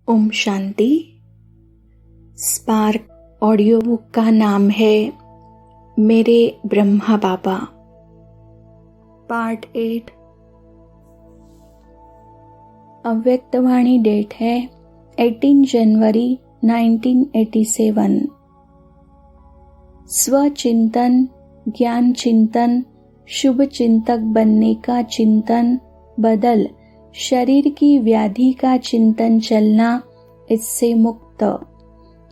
Om Shanti. Spark audio book का नाम है मेरे ब्रह्मा बाबा। पार्ट 8। अव्यक्तवाणी डेट है 18 जनवरी 1987। स्वचिंतन, ज्ञान चिंतन, शुभ चिंतक बनने का चिंतन बदल शरीर की व्याधि का चिंतन चलना इससे मुक्त,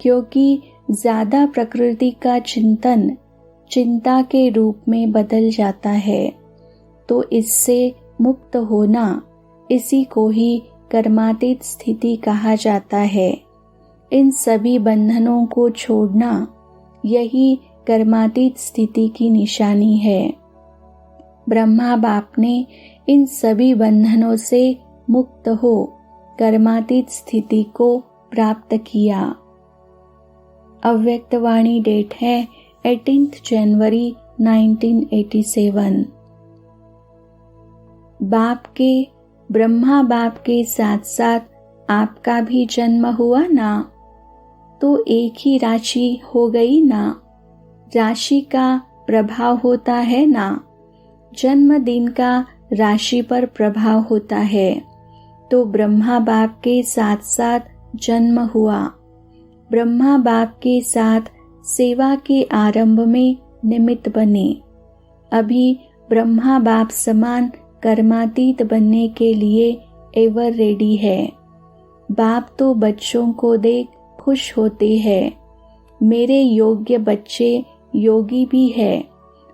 क्योंकि ज्यादा प्रकृति का चिंतन चिंता के रूप में बदल जाता है। तो इससे मुक्त होना, इसी को ही कर्मातीत स्थिति कहा जाता है। इन सभी बंधनों को छोड़ना, यही कर्मातीत स्थिति की निशानी है। ब्रह्मा बाप ने इन सभी बंधनों से मुक्त हो कर्मातीत स्थिति को प्राप्त किया। अव्यक्तवाणी डेट है 18 जनवरी 1987। बाप के, ब्रह्मा बाप के साथ साथ आपका भी जन्म हुआ ना, तो एक ही राशि हो गई ना। राशि का प्रभाव होता है ना। जन्मदिन का राशि पर प्रभाव होता है। तो ब्रह्मा बाप के साथ साथ जन्म हुआ। ब्रह्मा बाप के साथ सेवा के आरंभ में निमित्त बने। अभी ब्रह्मा बाप समान कर्मातीत बनने के लिए एवर रेडी है। बाप तो बच्चों को देख खुश होते हैं। मेरे योग्य बच्चे योगी भी है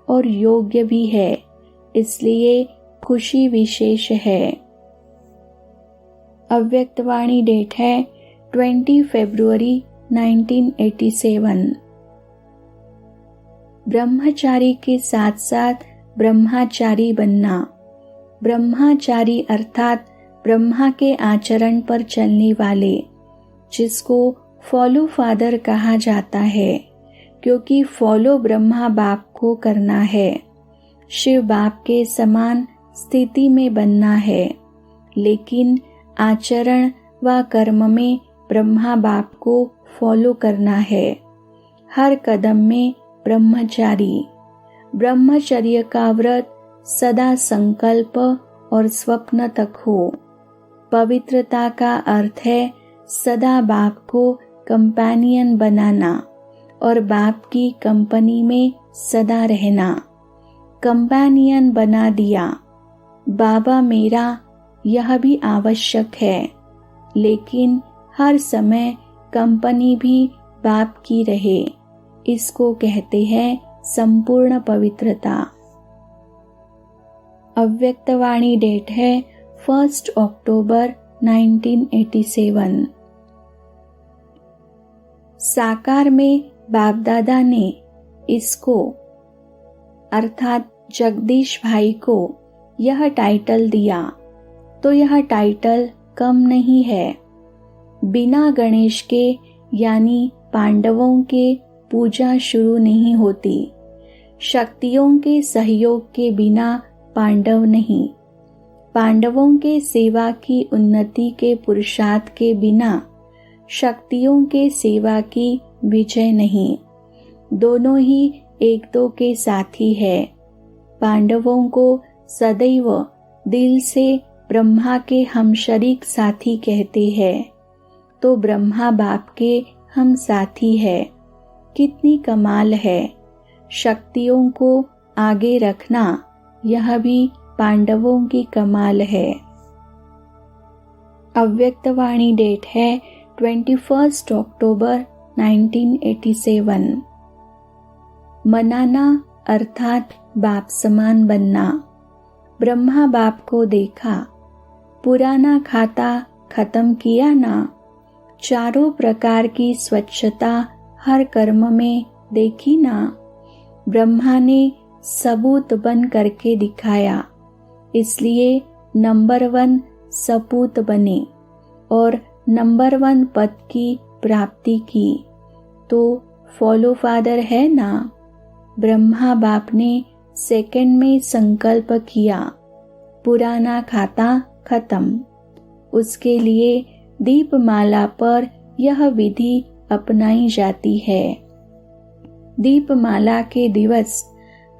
और योग्य भी है, इसलिए खुशी विशेष है। अव्यक्तवाणी डेट है 20 फरवरी 1987। ब्रह्मचारी के साथ साथ ब्रह्माचारी बनना। ब्रह्माचारी अर्थात ब्रह्मा के आचरण पर चलने वाले, जिसको फॉलो फादर कहा जाता है, क्योंकि फॉलो ब्रह्मा बाप को करना है। शिव बाप के समान स्थिति में बनना है, लेकिन आचरण व कर्म में ब्रह्मा बाप को फॉलो करना है। हर कदम में ब्रह्मचारी। ब्रह्मचर्य का व्रत सदा संकल्प और स्वप्न तक हो। पवित्रता का अर्थ है सदा बाप को कंपेनियन बनाना और बाप की कंपनी में सदा रहना। कंपेनियन बना दिया बाबा मेरा, यह भी आवश्यक है, लेकिन हर समय कंपनी भी बाप की रहे। इसको कहते हैं संपूर्ण पवित्रता। अव्यक्तवाणी डेट है 1 अक्टूबर 1987। साकार में बाप दादा ने इसको अर्थात जगदीश भाई को यह टाइटल दिया, तो यह टाइटल कम नहीं है। बिना गणेश के यानी पांडवों के पूजा शुरू नहीं होती। शक्तियों के सहयोग के बिना पांडव नहीं। पांडवों के सेवा की उन्नति के पुरुषार्थ के बिना शक्तियों के सेवा की विजय नहीं। दोनों ही एक दो के साथी है। पांडवों को सदैव दिल से ब्रह्मा के हम शरीक साथी कहते हैं, तो ब्रह्मा बाप के हम साथी है। कितनी कमाल है। शक्तियों को आगे रखना, यह भी पांडवों की कमाल है। अव्यक्तवाणी डेट है 21 अक्टूबर 1987। मनाना अर्थात बाप समान बनना। ब्रह्मा बाप को देखा, पुराना खाता खत्म किया ना। चारों प्रकार की स्वच्छता हर कर्म में देखी ना। ब्रह्मा ने सबूत बन करके दिखाया, इसलिए नंबर 1 सपूत बने और नंबर 1 पद की प्राप्ति की। तो फॉलो फादर है ना। ब्रह्मा बाप ने सेकंड में संकल्प किया, पुराना खाता खत्म। उसके लिए दीपमाला पर यह विधि अपनाई जाती है। दीपमाला के दिवस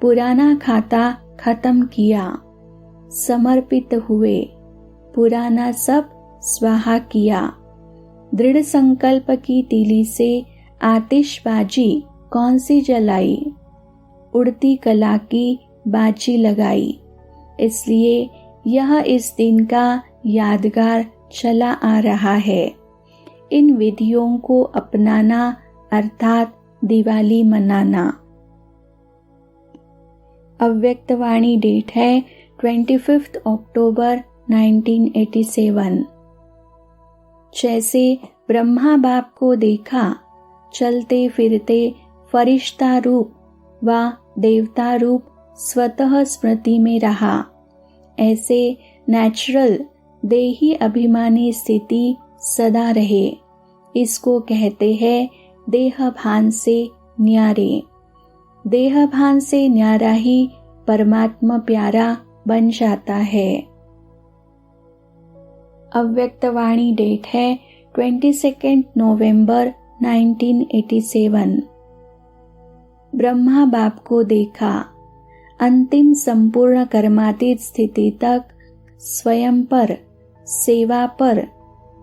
पुराना खाता खत्म किया, समर्पित हुए, पुराना सब स्वाहा किया। दृढ़ संकल्प की तीली से आतिशबाजी कौन सी जलाई, उड़ती कला की बाजी लगाई। इसलिए यह इस दिन का यादगार चला आ रहा है। इन विधियों को अपनाना अर्थात दिवाली मनाना। अव्यक्तवाणी डेट है 25 अक्टूबर 1987। जैसे ब्रह्मा बाप को देखा चलते फिरते फरिश्ता रूप व देवता रूप स्वतः स्मृति में रहा, ऐसे नेचुरल देही अभिमानी स्थिति सदा रहे। इसको कहते हैं देह भान से न्यारे। देह भान से न्यारा ही परमात्मा प्यारा बन जाता है। अव्यक्तवाणी डेट है 22 नवंबर 1987। ब्रह्मा बाप को देखा, अंतिम संपूर्ण कर्मातीत स्थिति तक स्वयं पर, सेवा पर,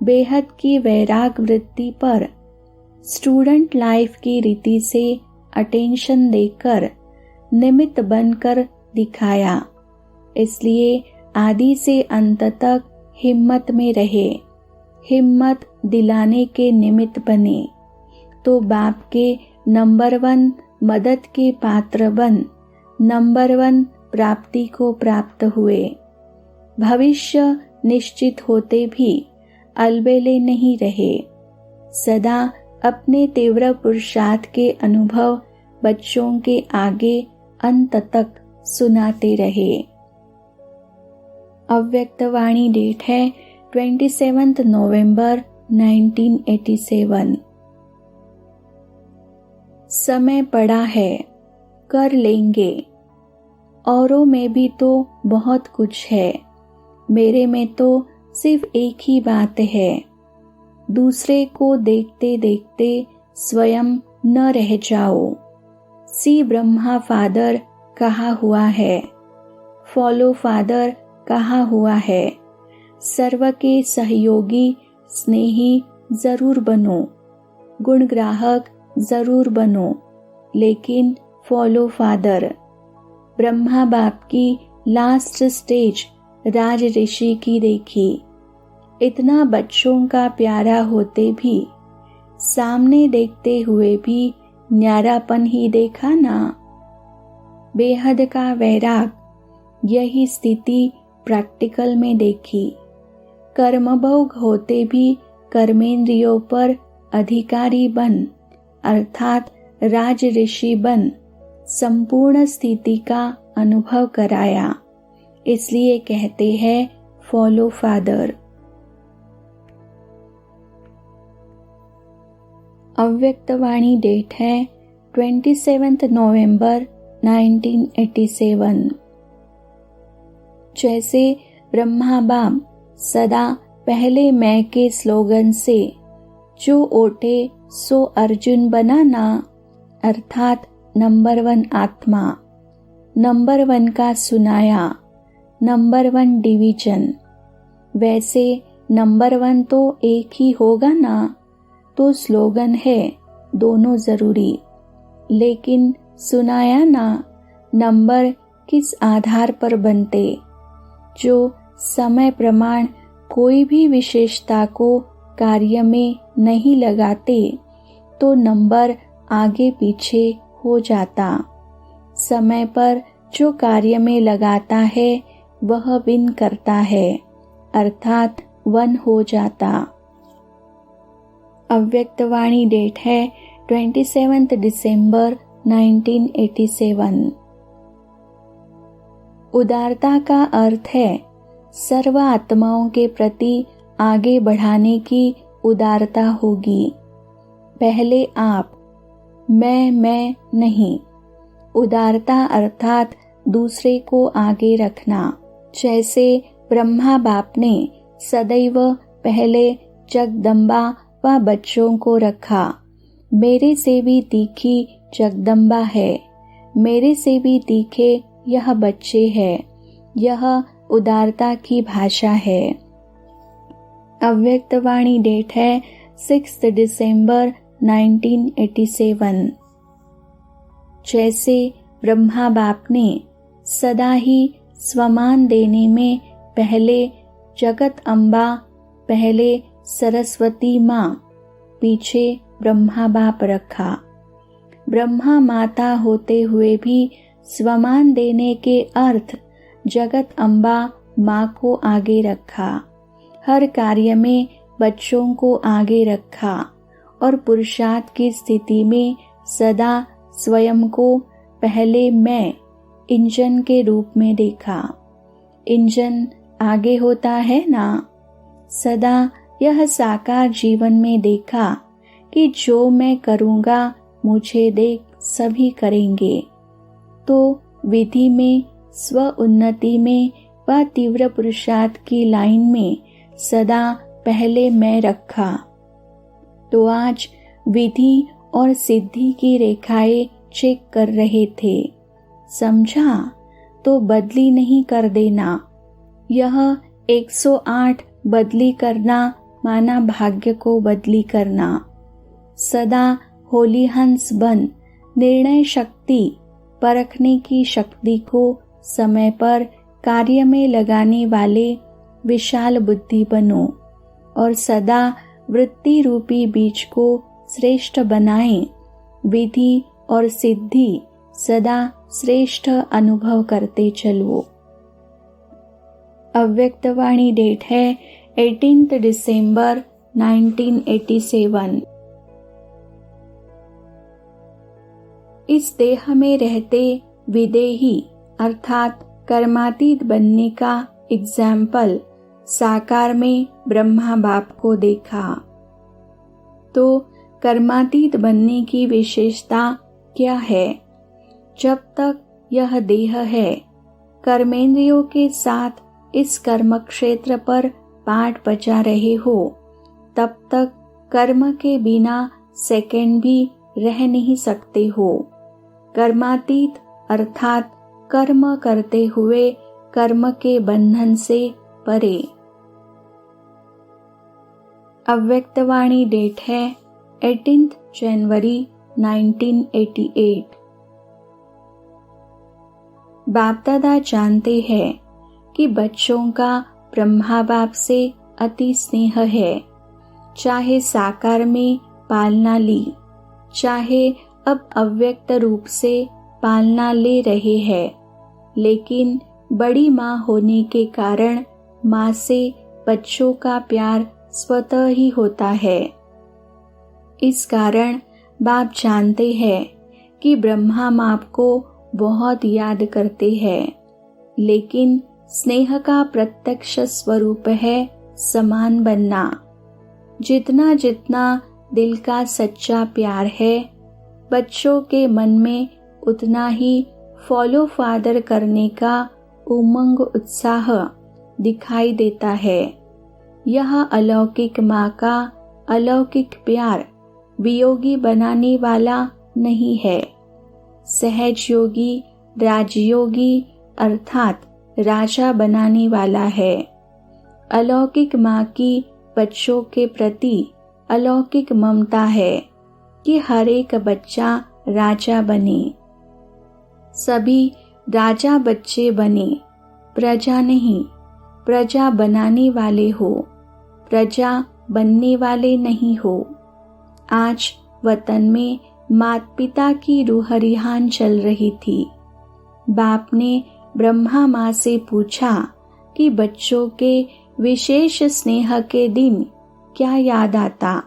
बेहद की वैराग वृत्ति पर, स्टूडेंट लाइफ की रीति से अटेंशन देकर निमित्त बनकर दिखाया। इसलिए आदि से अंत तक हिम्मत में रहे, हिम्मत दिलाने के निमित्त बने, तो बाप के नंबर 1 मदद के पात्र बन नंबर 1 प्राप्ति को प्राप्त हुए। भविष्य निश्चित होते भी अलबेले नहीं रहे, सदा अपने तीव्र पुरुषार्थ के अनुभव बच्चों के आगे अंत तक सुनाते रहे। अव्यक्तवाणी डेट है 27 नवंबर 1987। समय पड़ा है, कर लेंगे। औरों में भी तो बहुत कुछ है, मेरे में तो सिर्फ एक ही बात है। दूसरे को देखते देखते स्वयं न रह जाओ। सी ब्रह्मा फादर कहा हुआ है, फॉलो फादर कहा हुआ है। सर्व के सहयोगी स्नेही जरूर बनो, गुणग्राहक जरूर बनो, लेकिन फॉलो फादर। ब्रह्मा बाप की लास्ट स्टेज राज ऋषि की देखी। इतना बच्चों का प्यारा होते भी सामने देखते हुए भी न्यारापन ही देखा ना। बेहद का वैराग, यही स्थिति प्रैक्टिकल में देखी। कर्मभोग होते भी कर्मेंद्रियों पर अधिकारी बन अर्थात राज ऋषि बन संपूर्ण स्थिति का अनुभव कराया। इसलिए कहते हैं फॉलो फादर। अव्यक्तवाणी डेट है 27 नवंबर 1987। जैसे ब्रह्मा बाप सदा पहले मैं के स्लोगन से जो ओटे सो अर्जुन बनाना अर्थात नंबर 1 आत्मा, नंबर 1 का सुनाया, नंबर 1 डिवीजन। वैसे नंबर 1 तो एक ही होगा ना, तो स्लोगन है दोनों जरूरी। लेकिन सुनाया ना नंबर किस आधार पर बनते? जो समय प्रमाण कोई भी विशेषता को कार्य में नहीं लगाते तो नंबर आगे पीछे हो जाता। समय पर जो कार्य में लगाता है वह विन करता है अर्थात 1 हो जाता। अव्यक्तवाणी डेट है 27 दिसंबर 1987। उदारता का अर्थ है सर्व आत्माओं के प्रति आगे बढ़ाने की उदारता होगी। पहले आप, मैं नहीं। उदारता अर्थात दूसरे को आगे रखना। जैसे ब्रह्मा बाप ने सदैव पहले जगदम्बा व बच्चों को रखा। मेरे से भी तीखी जगदम्बा है, मेरे से भी तीखे यह बच्चे हैं। यह उदारता की भाषा है। अव्यक्तवाणी डेट है 6 दिसंबर 1987। जैसे ब्रह्मा बाप ने सदा ही स्वमान देने में पहले जगत अम्बा, पहले सरस्वती माँ, पीछे ब्रह्मा बाप रखा। ब्रह्मा माता होते हुए भी स्वमान देने के अर्थ जगत अम्बा माँ को आगे रखा। हर कार्य में बच्चों को आगे रखा और पुरुषार्थ की स्थिति में सदा स्वयं को पहले मैं इंजन के रूप में देखा। इंजन आगे होता है ना। सदा यह साकार जीवन में देखा कि जो मैं करूँगा मुझे देख सभी करेंगे। तो विधि में, स्व उन्नति में व तीव्र पुरुषार्थ की लाइन में सदा पहले मैं रखा। तो आज विधि और सिद्धि की रेखाएं चेक कर रहे थे। समझा? तो बदली नहीं कर देना। यह 108 बदली करना माना भाग्य को बदली करना। सदा होली हंस बन निर्णय शक्ति, परखने की शक्ति को समय पर कार्य में लगाने वाले विशाल बुद्धि बनो और सदा वृत्ति रूपी बीज को श्रेष्ठ बनाएं। विधि और सिद्धि सदा श्रेष्ठ अनुभव करते चलो। अव्यक्तवाणी डेट है 18 दिसंबर 1987। इस देह में रहते विदेही अर्थात कर्मातीत बनने का एग्जाम्पल साकार में ब्रह्मा बाप को देखा। तो कर्मातीत बनने की विशेषता क्या है? जब तक यह देह है, कर्मेंद्रियों के साथ इस कर्म क्षेत्र पर पाठ बजा रहे हो, तब तक कर्म के बिना सेकंड भी रह नहीं सकते हो। कर्मातीत अर्थात कर्म करते हुए कर्म के बंधन से परे। अव्यक्तवाणी डेट है 18 जनवरी 1988। बाप दादा जानते हैं कि बच्चों का ब्रह्मा बाप से अति स्नेह है। चाहे साकार में पालना ली, चाहे अब अव्यक्त रूप से पालना ले रहे हैं, लेकिन बड़ी माँ होने के कारण माँ से बच्चों का प्यार स्वतः ही होता है। इस कारण बाप जानते हैं कि ब्रह्मा बाप को बहुत याद करते हैं, लेकिन स्नेह का प्रत्यक्ष स्वरूप है समान बनना। जितना जितना दिल का सच्चा प्यार है, बच्चों के मन में उतना ही फॉलो फादर करने का उमंग उत्साह दिखाई देता है। यह अलौकिक माँ का अलौकिक प्यार वियोगी बनाने वाला नहीं है। सहज योगी, राजयोगी अर्थात राजा बनाने वाला है। अलौकिक माँ की बच्चों के प्रति अलौकिक ममता है कि हर एक बच्चा राजा बने। सभी राजा बच्चे बने, प्रजा नहीं। प्रजा बनाने वाले हो, प्रजा बनने वाले नहीं हो। आज वतन में माता पिता की रूह रिहान चल रही थी। बाप ने ब्रह्मा माँ से पूछा कि बच्चों के विशेष स्नेह के दिन क्या याद आता?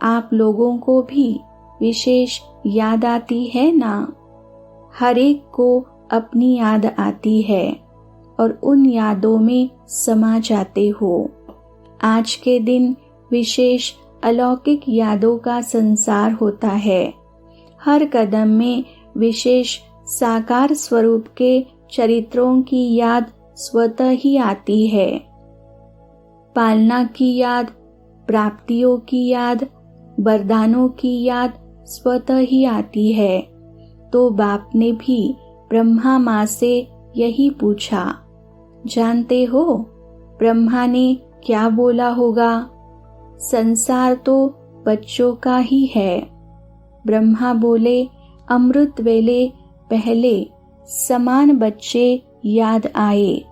आप लोगों को भी विशेष याद आती है ना? हर एक को अपनी याद आती है और उन यादों में समा जाते हो। आज के दिन विशेष अलौकिक यादों का संसार होता है। हर कदम में विशेष साकार स्वरूप के चरित्रों की याद स्वतः ही आती है। पालना की याद, प्राप्तियों की याद, वरदानों की याद स्वतः ही आती है। तो बाप ने भी ब्रह्मा माँ से यही पूछा। जानते हो ब्रह्मा ने क्या बोला होगा? संसार तो बच्चों का ही है। ब्रह्मा बोले, अमृत वेले पहले समान बच्चे याद आए,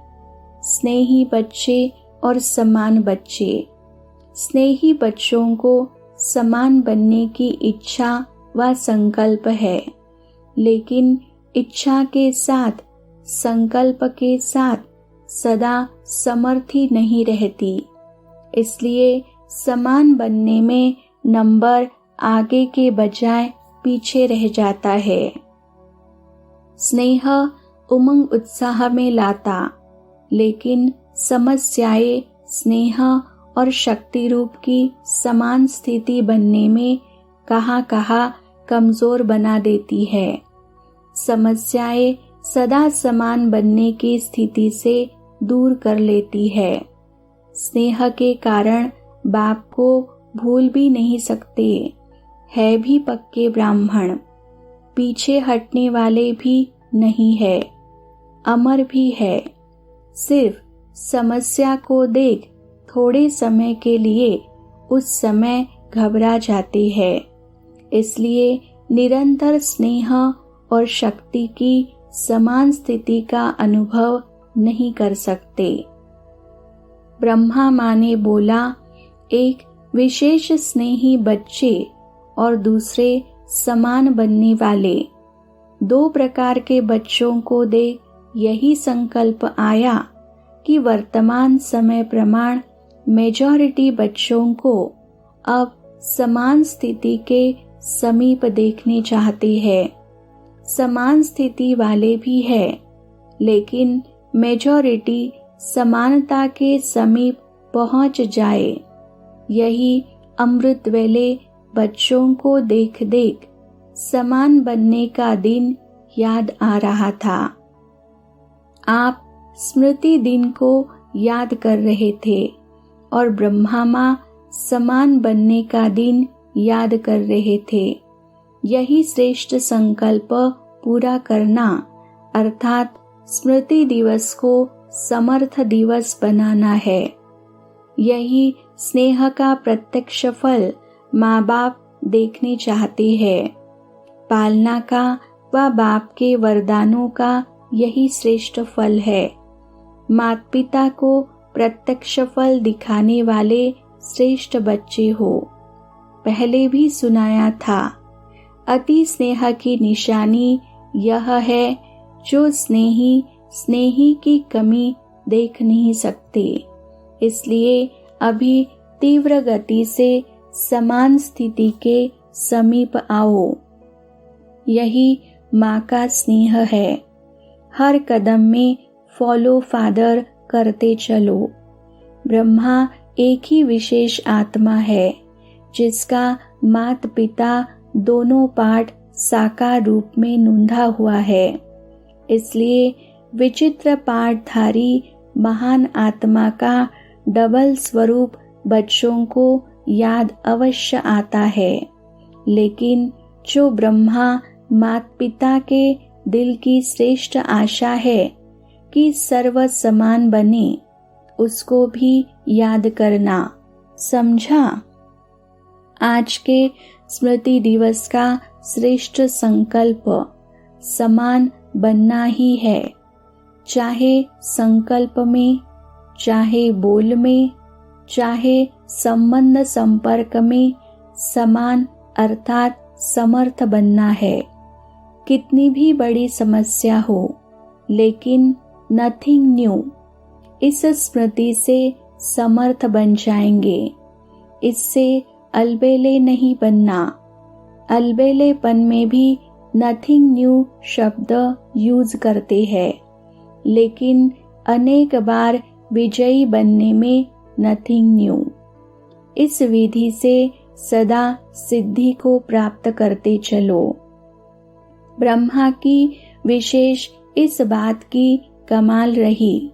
स्नेही बच्चे और समान बच्चे। स्नेही बच्चों को समान बनने की इच्छा व संकल्प है, लेकिन इच्छा के साथ, संकल्प के साथ सदा समर्थी नहीं रहती। इसलिए समान बनने में नंबर आगे के बजाय पीछे रह जाता है। स्नेह उमंग उत्साह में लाता, लेकिन समस्याएं स्नेह और शक्ति रूप की समान स्थिति बनने में कहाँ कमजोर बना देती है। समस्याएं सदा समान बनने की स्थिति से दूर कर लेती है। स्नेह के कारण बाप को भूल भी नहीं सकते, है भी पक्के ब्राह्मण, पीछे हटने वाले भी नहीं है, अमर भी है। सिर्फ समस्या को देख थोड़े समय के लिए उस समय घबरा जाते हैं। इसलिए निरंतर स्नेह और शक्ति की समान स्थिति का अनुभव नहीं कर सकते। ब्रह्मा माँ ने बोला, एक विशेष स्नेही बच्चे और दूसरे समान बनने वाले, दो प्रकार के बच्चों को देख यही संकल्प आया कि वर्तमान समय प्रमाण मेजॉरिटी बच्चों को अब समान स्थिति के समीप देखने चाहते हैं। समान स्थिति वाले भी है, लेकिन मेजॉरिटी समानता के समीप पहुंच जाए। यही अमृत वेले बच्चों को देख देख समान बनने का दिन याद आ रहा था। आप स्मृति दिन को याद कर रहे थे और ब्रह्मा माँ समान बनने का दिन याद कर रहे थे। यही श्रेष्ठ संकल्प पूरा करना, अर्थात स्मृति दिवस को समर्थ दिवस बनाना है। यही स्नेह का प्रत्यक्ष फल माँ बाप देखने चाहते हैं। पालना का व बाप के वरदानों का यही श्रेष्ठ फल है। माता पिता को प्रत्यक्ष फल दिखाने वाले श्रेष्ठ बच्चे हो। पहले भी सुनाया था, अति स्नेह की निशानी यह है जो स्नेही की कमी देख नहीं सकते। इसलिए अभी तीव्र गति से समान स्थिति के समीप आओ। यही माँ का स्नेह है। हर कदम में फॉलो फादर करते चलो। ब्रह्मा एक ही विशेष आत्मा है, जिसका माता पिता दोनों पाठ साकार रूप में नूंधा हुआ है। इसलिए विचित्र पाठधारी महान आत्मा का डबल स्वरूप बच्चों को याद अवश्य आता है। लेकिन जो ब्रह्मा माता पिता के दिल की श्रेष्ठ आशा है कि सर्व समान बने, उसको भी याद करना। समझा? आज के स्मृति दिवस का श्रेष्ठ संकल्प समान बनना ही है। चाहे संकल्प में, चाहे बोल में, चाहे संबंध संपर्क में समान अर्थात समर्थ बनना है। कितनी भी बड़ी समस्या हो, लेकिन नथिंग न्यू। इस स्मृति से समर्थ बन जाएंगे। इससे अलबेले नहीं बनना। अलबेलेपन में भी नथिंग न्यू शब्द यूज करते हैं, लेकिन अनेक बार विजयी बनने में नथिंग न्यू। इस विधि से सदा सिद्धि को प्राप्त करते चलो। ब्रह्मा की विशेष इस बात की कमाल रही,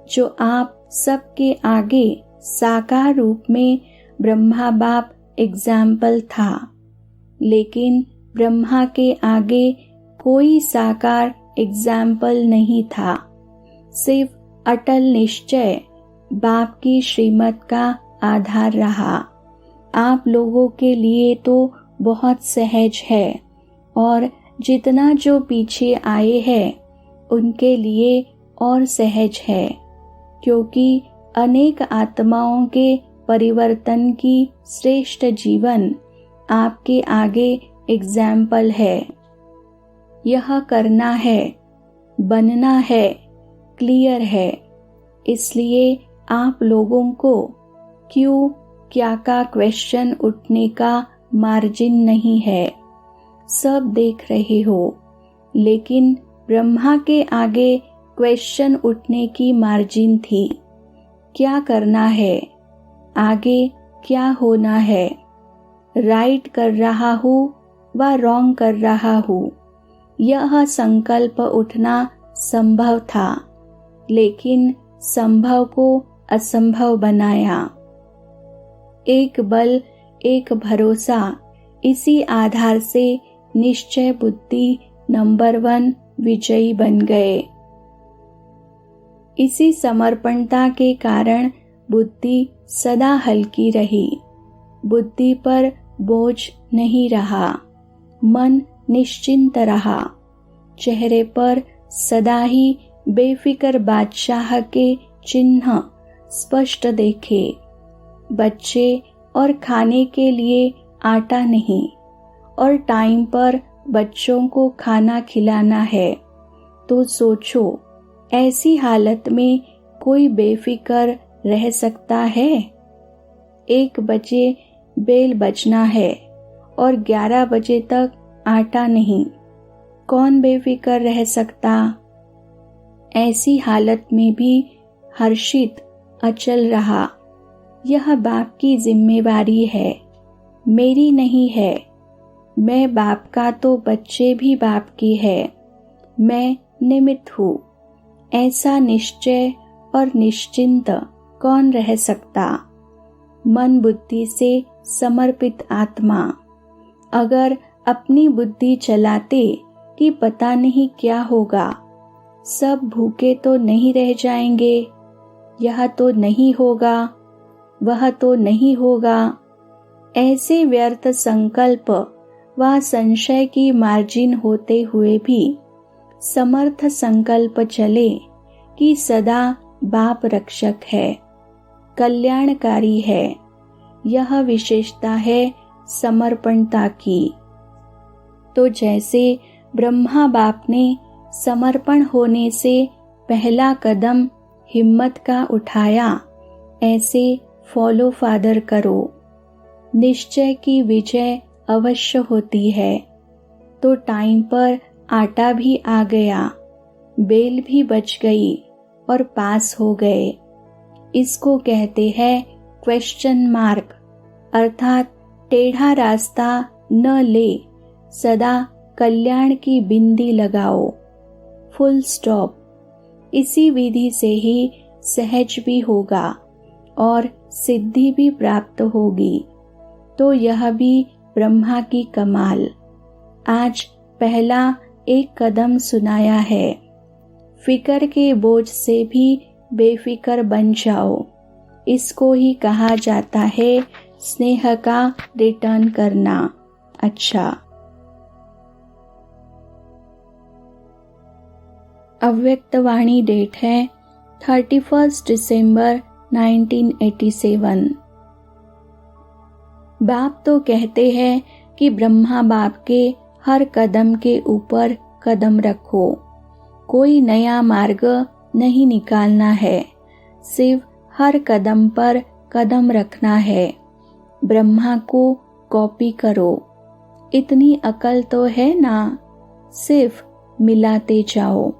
जो आप सबके आगे साकार रूप में ब्रह्मा बाप एग्जाम्पल था, लेकिन ब्रह्मा के आगे कोई साकार एग्जाम्पल नहीं था। सिर्फ अटल निश्चय बाप की श्रीमत का आधार रहा। आप लोगों के लिए तो बहुत सहज है, और जितना जो पीछे आए हैं उनके लिए और सहज है, क्योंकि अनेक आत्माओं के परिवर्तन की श्रेष्ठ जीवन आपके आगे एग्जाम्पल है। यह करना है, बनना है, क्लियर है। इसलिए आप लोगों को क्यों क्या का क्वेश्चन उठने का मार्जिन नहीं है। सब देख रहे हो, लेकिन ब्रह्मा के आगे क्वेश्चन उठने की मार्जिन थी। क्या करना है, आगे क्या होना है, राइट कर रहा हूँ व रॉन्ग कर रहा हूँ, यह संकल्प उठना संभव था, लेकिन संभव को असंभव बनाया। एक बल, एक भरोसा, इसी आधार से निश्चय बुद्धि नंबर 1 विजयी बन गए। इसी समर्पणता के कारण बुद्धि सदा हल्की रही। बुद्धि पर बोझ नहीं रहा, मन निश्चिंत रहा। चेहरे पर सदा ही बेफिक्र बादशाह के चिन्ह स्पष्ट देखे। बच्चे और खाने के लिए आटा नहीं, और टाइम पर बच्चों को खाना खिलाना है। तो सोचो, ऐसी हालत में कोई बेफिक्र रह सकता है? 1 बजे बेल बजना है और 11 बजे तक आटा नहीं, कौन बेफिक्र रह सकता? ऐसी हालत में भी हर्षित अचल रहा। यह बाप की जिम्मेवारी है, मेरी नहीं है। मैं बाप का तो बच्चे भी बाप की है, मैं निमित्त हूँ। ऐसा निश्चय और निश्चिंत कौन रह सकता? मन बुद्धि से समर्पित आत्मा। अगर अपनी बुद्धि चलाते कि पता नहीं क्या होगा, सब भूखे तो नहीं रह जाएंगे, यह तो नहीं होगा, वह तो नहीं होगा, ऐसे व्यर्थ संकल्प व संशय की मार्जिन होते हुए भी समर्थ संकल्प चले कि सदा बाप रक्षक है, कल्याणकारी है। यह विशेषता है समर्पणता की। तो जैसे ब्रह्मा बाप ने समर्पण होने से पहला कदम हिम्मत का उठाया, ऐसे फॉलो फादर करो। निश्चय की विजय अवश्य होती है। तो टाइम पर आटा भी आ गया, बेल भी बच गई और पास हो गए। इसको कहते हैं क्वेश्चन मार्क, अर्थात टेढ़ा रास्ता न ले, सदा कल्याण की बिंदी लगाओ, फुल स्टॉप। इसी विधि से ही सहज भी होगा और सिद्धि भी प्राप्त होगी। तो यह भी ब्रह्मा की कमाल। आज पहला एक कदम सुनाया है। फिकर के बोझ से भी बेफिक्र बन जाओ। इसको ही कहा जाता है स्नेह का रिटर्न करना। अच्छा, अव्यक्तवाणी डेट है 31 दिसंबर 1987। बाप तो कहते हैं कि ब्रह्मा बाप के हर कदम के ऊपर कदम रखो। कोई नया मार्ग नहीं निकालना है, सिर्फ हर कदम पर कदम रखना है। ब्रह्मा को कॉपी करो। इतनी अकल तो है ना, सिर्फ मिलाते जाओ।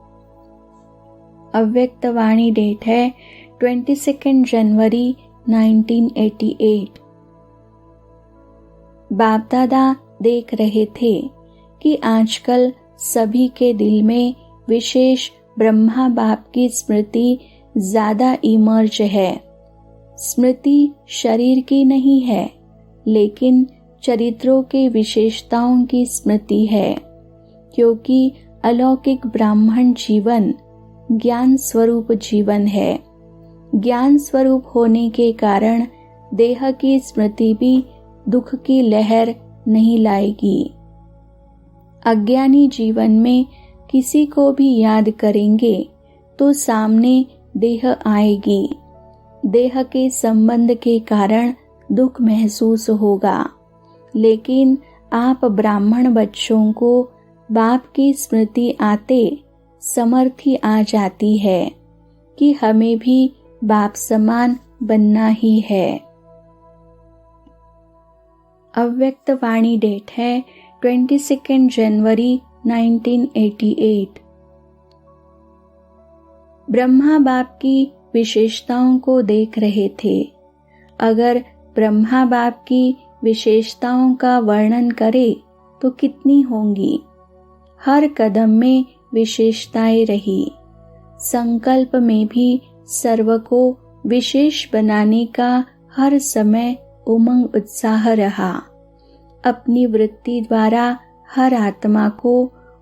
अव्यक्तवाणी डेट है 22 जनवरी 1988। बाप दादा देख रहे थे कि आजकल सभी के दिल में विशेष ब्रह्मा बाप की स्मृति ज्यादा इमर्ज है। स्मृति शरीर की नहीं है, लेकिन चरित्रों के विशेषताओं की स्मृति है, क्योंकि अलौकिक ब्राह्मण जीवन ज्ञान स्वरूप जीवन है। ज्ञान स्वरूप होने के कारण देह की स्मृति भी दुख की लहर नहीं लाएगी। अज्ञानी जीवन में किसी को भी याद करेंगे तो सामने देह आएगी। देह के संबंध के कारण दुख महसूस होगा, लेकिन आप ब्राह्मण बच्चों को बाप की स्मृति आते समर्थी आ जाती है कि हमें भी बाप समान बनना ही है। अव्यक्त वाणी डेट है 22 जनवरी 1988। ब्रह्मा बाप की विशेषताओं को देख रहे थे। अगर ब्रह्मा बाप की विशेषताओं का वर्णन करे तो कितनी होंगी। हर कदम में विशेषताएं रही। संकल्प में भी सर्व को विशेष बनाने का हर समय उमंग उत्साह रहा। अपनी वृत्ति द्वारा हर आत्मा को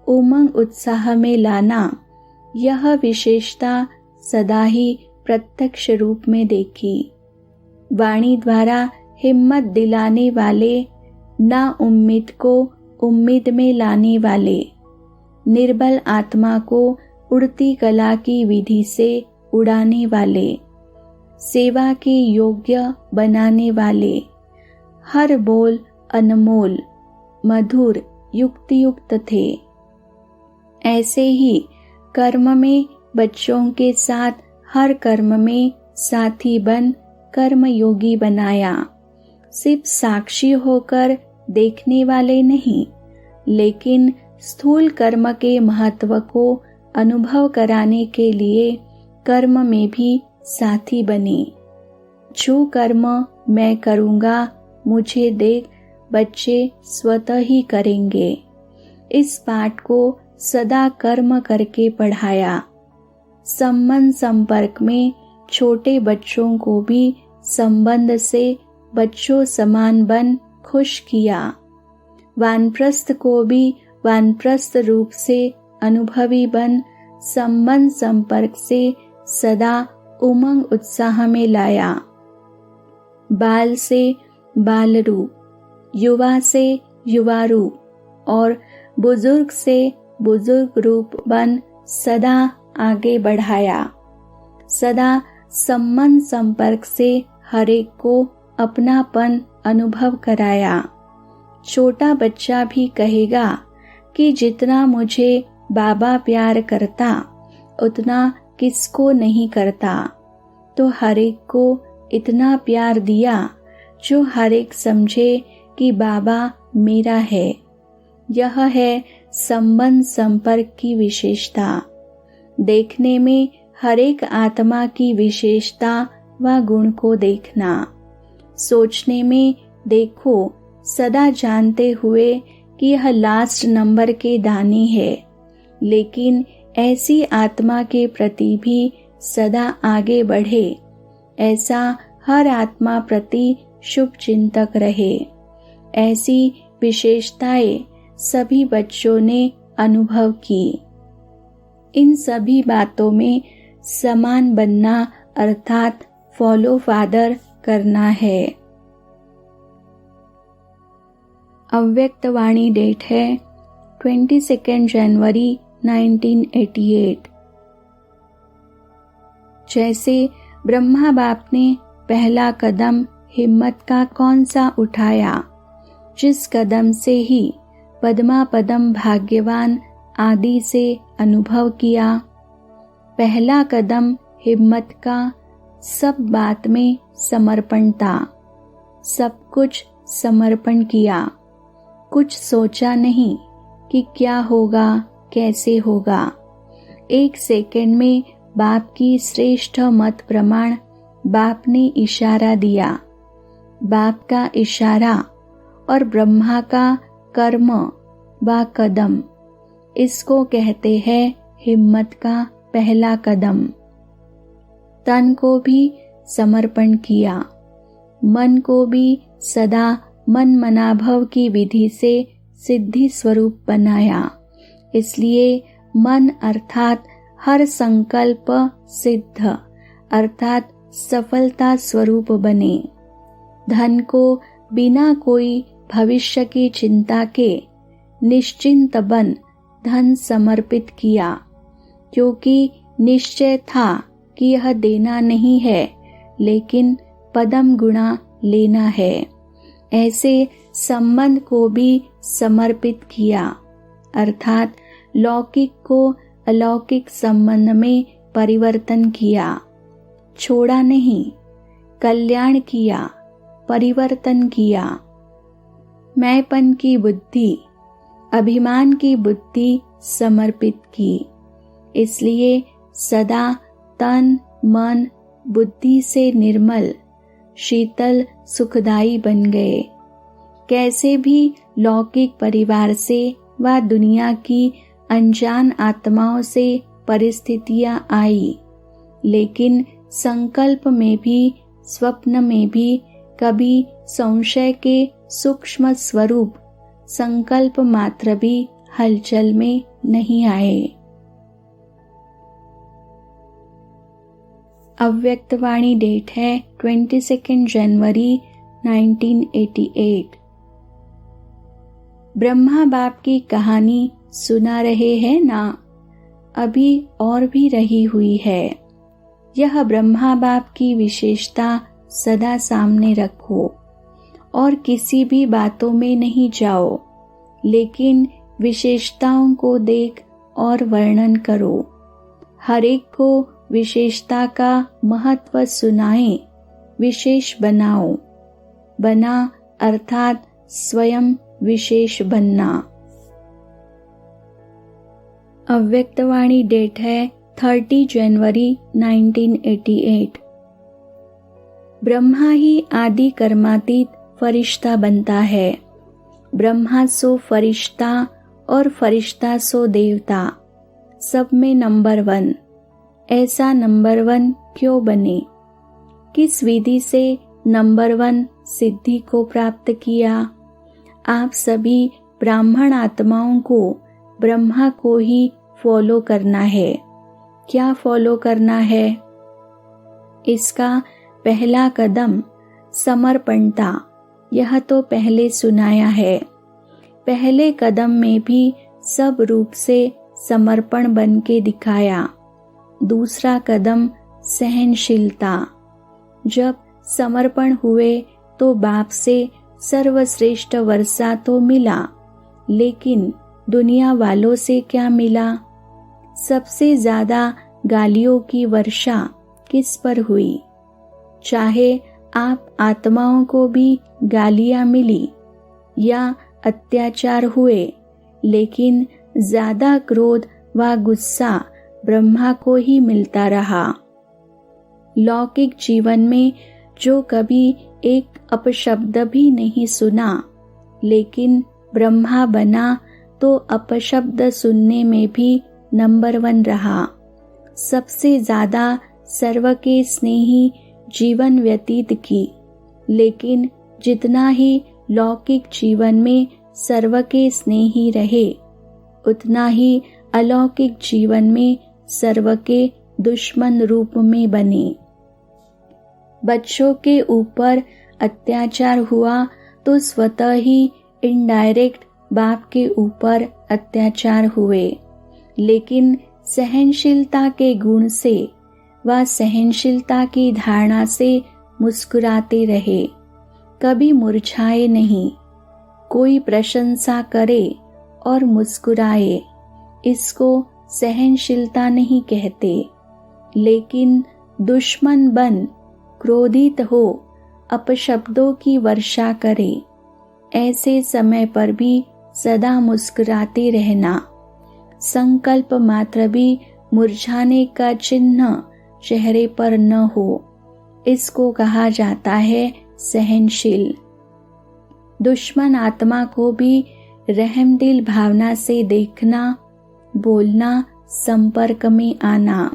उमंग उत्साह में लाना, यह विशेषता सदा ही प्रत्यक्ष रूप में देखी। वाणी द्वारा हिम्मत दिलाने वाले, ना उम्मीद को उम्मीद में लाने वाले, निर्बल आत्मा को उड़ती कला की विधि से उड़ाने वाले, सेवा के योग्य बनाने वाले, हर बोल अनमोल मधुर युक्तियुक्त थे। ऐसे ही कर्म में बच्चों के साथ हर कर्म में साथी बन कर्म योगी बनाया। सिर्फ साक्षी होकर देखने वाले नहीं, लेकिन स्थूल कर्म के महत्व को अनुभव कराने के लिए कर्म में भी साथी बने। जो कर्म मैं करूँगा मुझे देख बच्चे स्वतः ही करेंगे। इस पाठ को सदा कर्म करके पढ़ाया। संबंध संपर्क में छोटे बच्चों को भी संबंध से बच्चों समान बन खुश किया। वानप्रस्थ को भी वानप्रस्थ रूप से अनुभवी बन संबंध संपर्क से सदा उमंग उत्साह में लाया। बाल से बाल रूप, युवा से युवा रूप और बुजुर्ग से बुजुर्ग रूप बन सदा आगे बढ़ाया। सदा संबंध संपर्क से हरेक को अपनापन अनुभव कराया। छोटा बच्चा भी कहेगा कि जितना मुझे बाबा प्यार करता उतना किसको नहीं करता, तो हरेक को इतना प्यार दिया जो हरेक समझे कि बाबा मेरा है। यह है संबंध संपर्क की विशेषता। देखने में हरेक आत्मा की विशेषता व गुण को देखना। सोचने में देखो सदा जानते हुए कि यह लास्ट नंबर के दानी है, लेकिन ऐसी आत्मा के प्रति भी सदा आगे बढ़े। ऐसा हर आत्मा प्रति शुभ चिंतक रहे। ऐसी विशेषताएं सभी बच्चों ने अनुभव की। इन सभी बातों में समान बनना अर्थात फॉलो फादर करना है। अव्यक्त वाणी डेट है 22 जनवरी 1988। जैसे ब्रह्मा बाप ने पहला कदम हिम्मत का कौन सा उठाया, जिस कदम से ही पद्मा पदम भाग्यवान आदि से अनुभव किया। पहला कदम हिम्मत का सब बात में समर्पण था। सब कुछ समर्पण किया। कुछ सोचा नहीं कि क्या होगा कैसे होगा। एक सेकंड में बाप की श्रेष्ठ मत प्रमाण बाप ने इशारा दिया। बाप का इशारा और ब्रह्मा का कर्म व कदम, इसको कहते हैं हिम्मत का पहला कदम। तन को भी समर्पण किया। मन को भी सदा मन मनाभव की विधि से सिद्धि स्वरूप बनाया। इसलिए मन अर्थात हर संकल्प सिद्ध अर्थात सफलता स्वरूप बने। धन को बिना कोई भविष्य की चिंता के निश्चिंत बन धन समर्पित किया, क्योंकि निश्चय था कि यह देना नहीं है लेकिन पदम गुणा लेना है। ऐसे संबंध को भी समर्पित किया, अर्थात लौकिक को अलौकिक संबंध में परिवर्तन किया। छोड़ा नहीं, कल्याण किया, परिवर्तन किया। मैंपन की बुद्धि, अभिमान की बुद्धि समर्पित की। इसलिए सदा तन मन बुद्धि से निर्मल शीतल सुखदायी बन गए। कैसे भी लौकिक परिवार से व दुनिया की अनजान आत्माओं से परिस्थितियां आई, लेकिन संकल्प में भी स्वप्न में भी कभी संशय के सूक्ष्म स्वरूप संकल्प मात्र भी हलचल में नहीं आए। अव्यक्तवाणी डेट है 22 जनवरी 1988। ब्रह्मा बाप की कहानी सुना रहे हैं ना? अभी और भी रही हुई है। यह ब्रह्मा बाप की विशेषता सदा सामने रखो और किसी भी बातों में नहीं जाओ, लेकिन विशेषताओं को देख और वर्णन करो। हर एक को विशेषता का महत्व सुनाएं, विशेष बनाओ। बना अर्थात स्वयं विशेष बनना। अव्यक्तवाणी डेट है 30 जनवरी 1988। ब्रह्मा ही आदि कर्मातीत फरिश्ता बनता है। ब्रह्मा सो फरिश्ता और फरिश्ता सो देवता, सब में नंबर 1। ऐसा नंबर 1 क्यों बने? किस विधि से नंबर 1 सिद्धि को प्राप्त किया? आप सभी ब्राह्मण आत्माओं को ब्रह्मा को ही फॉलो करना है। क्या फॉलो करना है? इसका पहला कदम समर्पणता, यह तो पहले सुनाया है। पहले कदम में भी सब रूप से समर्पण बन के दिखाया। दूसरा कदम सहनशीलता। जब समर्पण हुए तो बाप से सर्वश्रेष्ठ वर्षा तो मिला, लेकिन दुनिया वालों से क्या मिला? सबसे ज्यादा गालियों की वर्षा किस पर हुई? चाहे आप आत्माओं को भी गालियां मिली या अत्याचार हुए, लेकिन ज्यादा क्रोध व गुस्सा ब्रह्मा को ही मिलता रहा। लौकिक जीवन में जो कभी एक अपशब्द भी नहीं सुना, लेकिन ब्रह्मा बना तो अपशब्द सुनने में भी नंबर 1 रहा। सबसे ज्यादा सर्व के स्नेही जीवन व्यतीत की, लेकिन जितना ही लौकिक जीवन में सर्व के स्नेही रहे, उतना ही अलौकिक जीवन में सर्व के दुश्मन रूप में बने। बच्चों के ऊपर अत्याचार हुआ तो स्वतः ही इनडायरेक्ट बाप के ऊपर अत्याचार हुए, लेकिन सहनशीलता के गुण से व सहनशीलता की धारणा से मुस्कुराते रहे, कभी मुरझाए नहीं। कोई प्रशंसा करे और मुस्कुराए, इसको सहनशीलता नहीं कहते। लेकिन दुश्मन बन क्रोधित हो अपशब्दों की वर्षा करे, ऐसे समय पर भी सदा मुस्कुराते रहना। संकल्प मात्र भी मुरझाने का चिन्ह चेहरे पर न हो, इसको कहा जाता है सहनशील। दुश्मन आत्मा को भी रहमदिल भावना से देखना, बोलना, संपर्क में आना,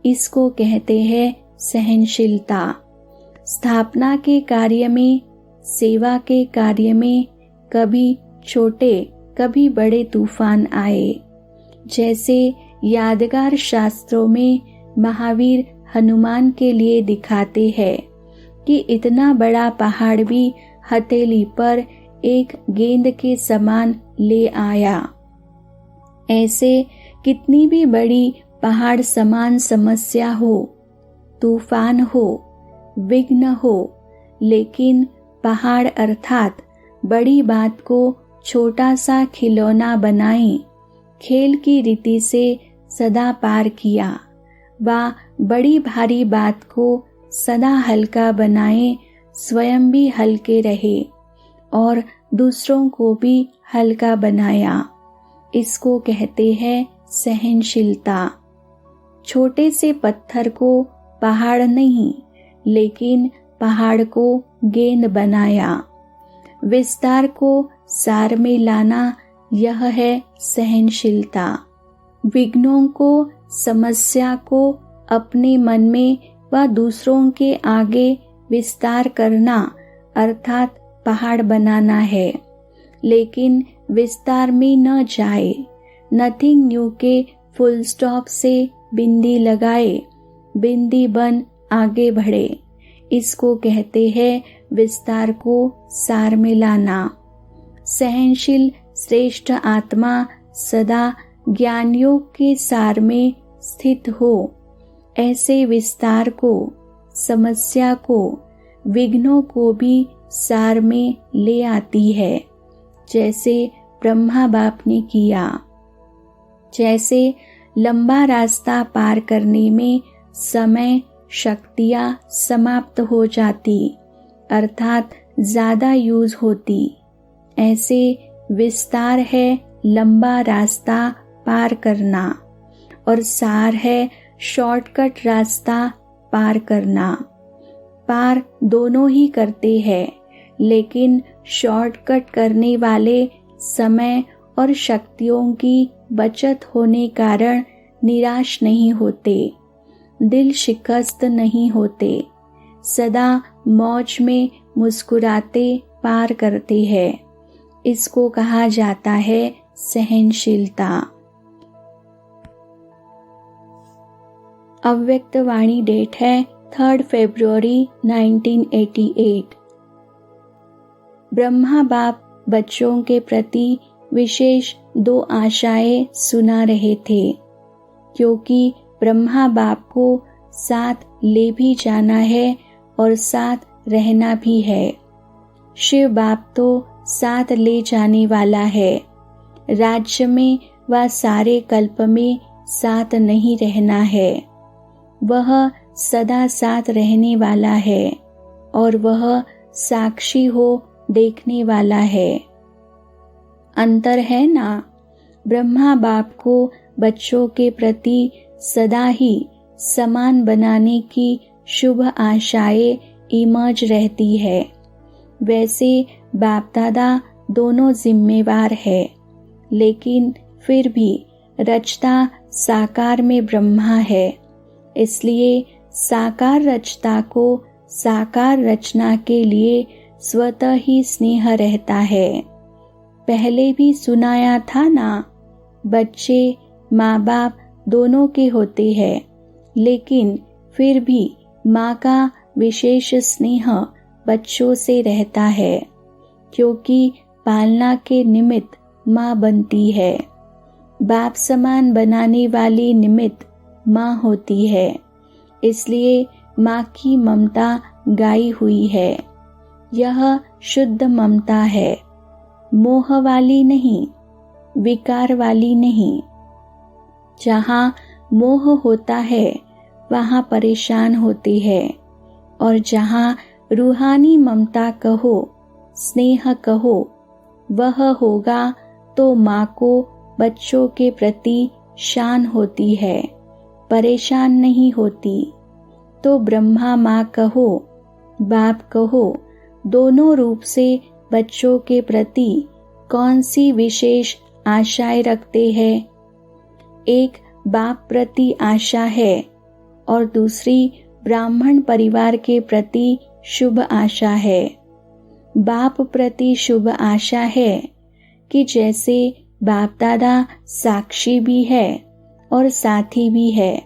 इसको कहते हैं सहनशीलता। स्थापना के कार्य में, सेवा के कार्य में कभी छोटे कभी बड़े तूफान आए। जैसे यादगार शास्त्रों में महावीर हनुमान के लिए दिखाते हैं कि इतना बड़ा पहाड़ भी हथेली पर एक गेंद के समान ले आया। ऐसे कितनी भी बड़ी पहाड़ समान समस्या हो, तूफान हो, विघ्न हो, लेकिन पहाड़ अर्थात बड़ी बात को छोटा सा खिलौना बनाए, खेल की रीति से सदा पार किया, व बड़ी भारी बात को सदा हल्का बनाए, स्वयं भी हल्के रहे और दूसरों को भी हल्का बनाया। इसको कहते हैं सहनशीलता। छोटे से पत्थर को पहाड़ नहीं, लेकिन पहाड़ को गेंद बनाया। विस्तार को सार में लाना, यह है सहनशीलता। विघ्नों को, समस्या को अपने मन में व दूसरों के आगे विस्तार करना अर्थात पहाड़ बनाना है। लेकिन विस्तार में न जाए, नथिंग न्यू के फुल स्टॉप से बिंदी लगाए, बिंदी बन आगे बढ़े। इसको कहते हैं विस्तार को सार में लाना। सहनशील श्रेष्ठ आत्मा सदा ज्ञान योग के सार में स्थित हो। ऐसे विस्तार को, समस्या को, विघ्नों को भी सार में ले आती है, जैसे ब्रह्मा बाप ने किया। जैसे लंबा रास्ता पार करने में समय, शक्तियाँ समाप्त हो जाती, अर्थात ज्यादा यूज होती, ऐसे विस्तार है लंबा रास्ता पार करना और सार है शॉर्टकट रास्ता पार करना। पार दोनों ही करते हैं, लेकिन शॉर्टकट करने वाले समय और शक्तियों की बचत होने कारण निराश नहीं होते, दिल शिकस्त नहीं होते, सदा मौज में मुस्कुराते पार करते हैं। इसको कहा जाता है सहनशीलता। अव्यक्त वाणी डेट है 3 फरवरी 1988। ब्रह्मा बाप बच्चों के प्रति विशेष 2 आशाएं सुना रहे थे, क्योंकि ब्रह्मा बाप को साथ ले भी जाना है और साथ रहना भी है। शिव बाप तो साथ ले जाने वाला है, राज्य में व सारे कल्प में साथ नहीं रहना है। वह सदा साथ रहने वाला है और वह साक्षी हो देखने वाला है। अंतर है ना? ब्रह्मा बाप को बच्चों के प्रति सदा ही समान बनाने की शुभ आशाएं इमर्ज रहती है। वैसे बाप दादा दोनों जिम्मेवार है, लेकिन फिर भी रचता साकार में ब्रह्मा है। इसलिए साकार रचता को साकार रचना के लिए स्वतः ही स्नेह रहता है। पहले भी सुनाया था ना, बच्चे माँ बाप दोनों के होते हैं, लेकिन फिर भी माँ का विशेष स्नेह बच्चों से रहता है, क्योंकि पालना के निमित्त माँ बनती है। बाप समान बनाने वाली निमित्त माँ होती है, इसलिए माँ की ममता गाई हुई है। यह शुद्ध ममता है, मोह वाली नहीं, विकार वाली नहीं। जहाँ मोह होता है वहाँ परेशान होते हैं, और जहाँ रूहानी ममता कहो, स्नेह कहो, वह होगा तो माँ को बच्चों के प्रति शान होती है, परेशान नहीं होती। तो ब्रह्मा माँ कहो, बाप कहो, दोनों रूप से बच्चों के प्रति कौन सी विशेष आशाएं रखते हैं? एक बाप प्रति आशा है और दूसरी ब्राह्मण परिवार के प्रति शुभ आशा है। बाप प्रति शुभ आशा है कि जैसे बाप दादा साक्षी भी है और साथी भी है,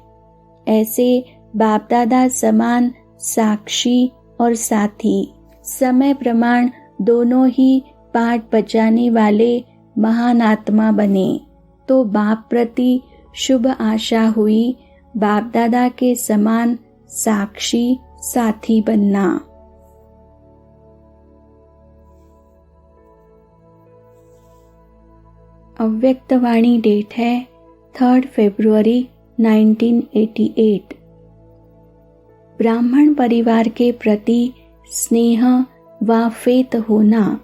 ऐसे बाप दादा समान साक्षी और साथी, समय प्रमाण दोनों ही पाठ बचाने वाले महान आत्मा बने। तो बाप प्रति शुभ आशा हुई बाप दादा के समान साक्षी साथी बनना। अव्यक्त वाणी डेट है 3 फरवरी 1988। ब्राह्मण परिवार के प्रति स्नेह व फेत होना,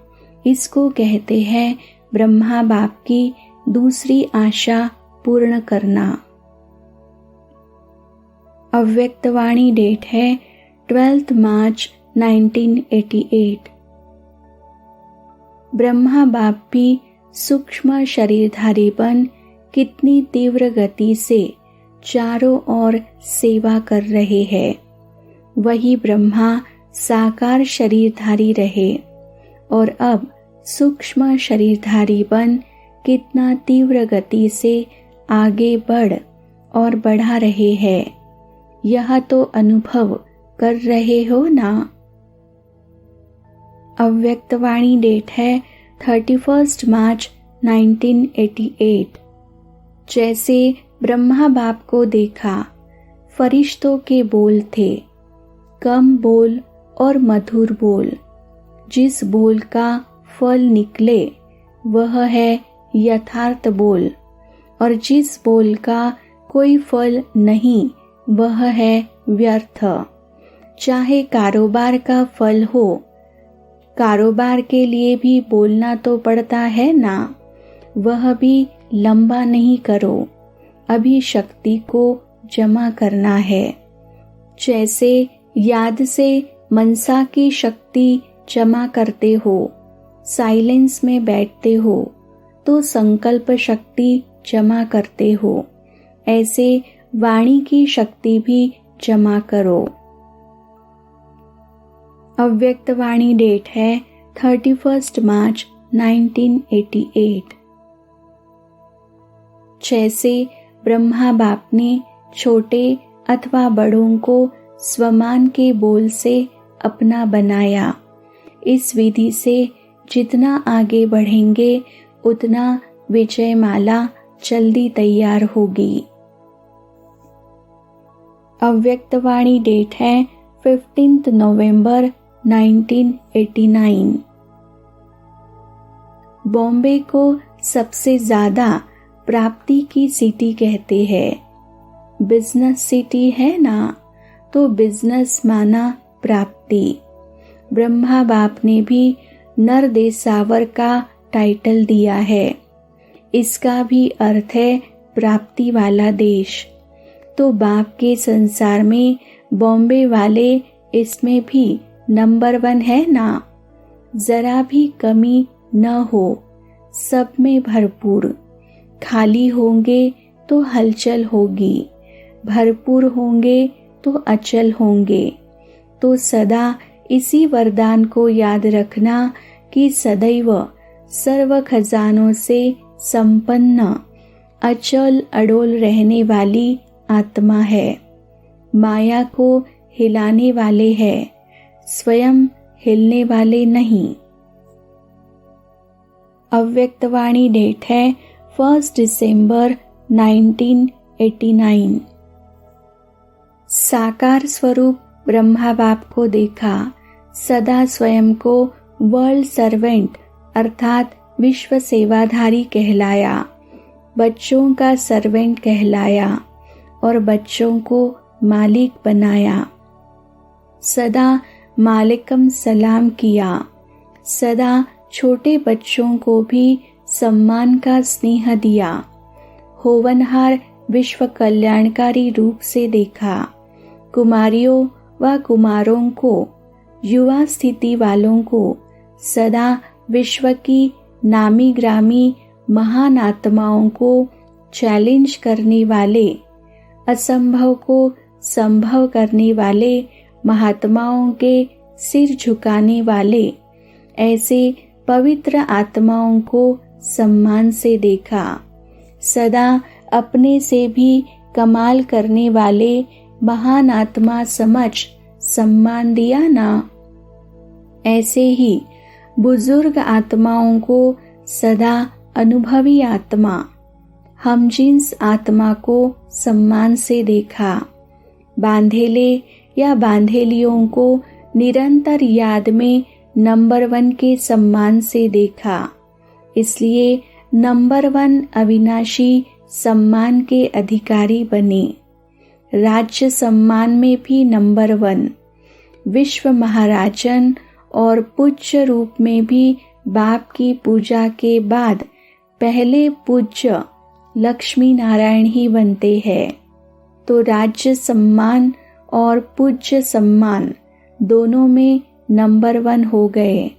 इसको कहते हैं ब्रह्मा बाप की दूसरी आशा पूर्ण करना। अव्यक्त वाणी डेट है 12 मार्च 1988। ब्रह्मा बाप भी सूक्ष्म शरीरधारीपन कितनी तीव्र गति से चारों ओर सेवा कर रहे हैं। वही ब्रह्मा साकार शरीरधारी रहे और अब सूक्ष्म शरीरधारीपन कितना तीव्र गति से आगे बढ़ और बढ़ा रहे हैं, यह तो अनुभव कर रहे हो ना। अव्यक्त वाणी डेट है 31 मार्च 1988। जैसे ब्रह्मा बाप को देखा, फरिश्तों के बोल थे, कम बोल और मधुर बोल। जिस बोल का फल निकले वह है यथार्थ बोल, और जिस बोल का कोई फल नहीं वह है व्यर्थ। चाहे कारोबार का फल हो, कारोबार के लिए भी बोलना तो पड़ता है ना, वह भी लंबा नहीं करो, अभी शक्ति को जमा करना है। जैसे याद से मनसा की शक्ति जमा करते हो, साइलेंस में बैठते हो तो संकल्प शक्ति जमा करते हो, ऐसे वाणी की शक्ति भी जमा करो। अव्यक्त वाणी डेट है 31 मार्च 1988। जैसे ब्रह्मा बाप ने छोटे अथवा बड़ों को स्वमान के बोल से अपना बनाया, इस विधि से जितना आगे बढ़ेंगे उतना विजय माला जल्दी तैयार होगी। अव्यक्त वाणी डेट है 15 नवंबर 1989। बॉम्बे को सबसे ज्यादा प्राप्ति की सिटी कहते हैं। बिजनेस सिटी है ना, तो बिजनेस माना प्राप्ति। ब्रह्मा बाप ने भी नरदेसावर का टाइटल दिया है, इसका भी अर्थ है प्राप्ति वाला देश। तो बाप के संसार में बॉम्बे वाले इसमें भी नंबर 1 है ना। जरा भी कमी न हो, सब में भरपूर। खाली होंगे तो हलचल होगी, भरपूर होंगे तो अचल होंगे। तो सदा इसी वरदान को याद रखना कि सदैव सर्व खजानों से संपन्न अचल अडोल रहने वाली आत्मा है। माया को हिलाने वाले है, स्वयं हिलने वाले नहीं। अव्यक्त वाणी डेट है 1 दिसंबर 1989। साकार स्वरूप ब्रह्मा बाप को देखा, सदा स्वयं को वर्ल्ड सर्वेंट अर्थात विश्व सेवाधारी कहलाया, बच्चों का सर्वेंट कहलाया और बच्चों को मालिक बनाया। सदा मालिकम सलाम किया, सदा छोटे बच्चों को भी सम्मान का स्नेह दिया। होवनहार विश्व कल्याणकारी रूप से देखा। कुमारियों व कुमारों को, युवा स्थिति वालों को सदा विश्व की नामी ग्रामी महान आत्माओं को चैलेंज करने वाले, असंभव को संभव करने वाले महात्माओं के सिर झुकाने वाले ऐसे पवित्र आत्माओं को सम्मान से देखा। सदा अपने से भी कमाल करने वाले महान आत्मा समझ सम्मान दिया ना। ऐसे ही बुजुर्ग आत्माओं को सदा अनुभवी आत्मा, हमजिन्स आत्मा को सम्मान से देखा। बांधेले या बांधेलियों को निरंतर याद में नंबर 1 के सम्मान से देखा। इसलिए नंबर 1 अविनाशी सम्मान के अधिकारी बने। राज्य सम्मान में भी नंबर 1, विश्व महाराजन और पूज्य रूप में भी बाप की पूजा के बाद पहले पूज्य लक्ष्मी नारायण ही बनते हैं। तो राज्य सम्मान और पूज्य सम्मान दोनों में नंबर 1 हो गए,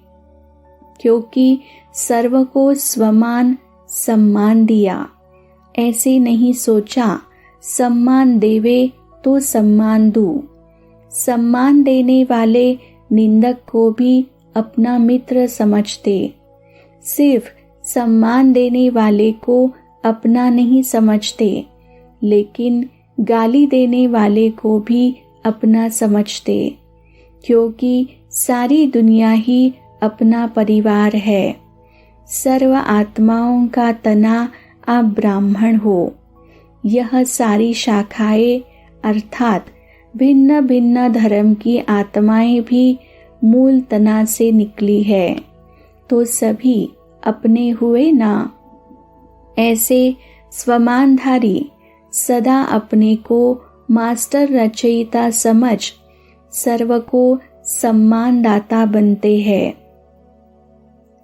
क्योंकि सर्व को स्वमान सम्मान दिया। ऐसे नहीं सोचा सम्मान देवे तो सम्मान दूं। सम्मान देने वाले निंदक को भी अपना मित्र समझते, सिर्फ सम्मान देने वाले को अपना नहीं समझते, लेकिन गाली देने वाले को भी अपना समझते, क्योंकि सारी दुनिया ही अपना परिवार है। सर्व आत्माओं का तना आप ब्राह्मण हो। यह सारी शाखाएं अर्थात भिन्न भिन्न धर्म की आत्माएं भी मूल तना से निकली है, तो सभी अपने हुए ना। ऐसे स्वमानधारी सदा अपने को मास्टर रचयिता समझ सर्व को सम्मान दाता बनते हैं।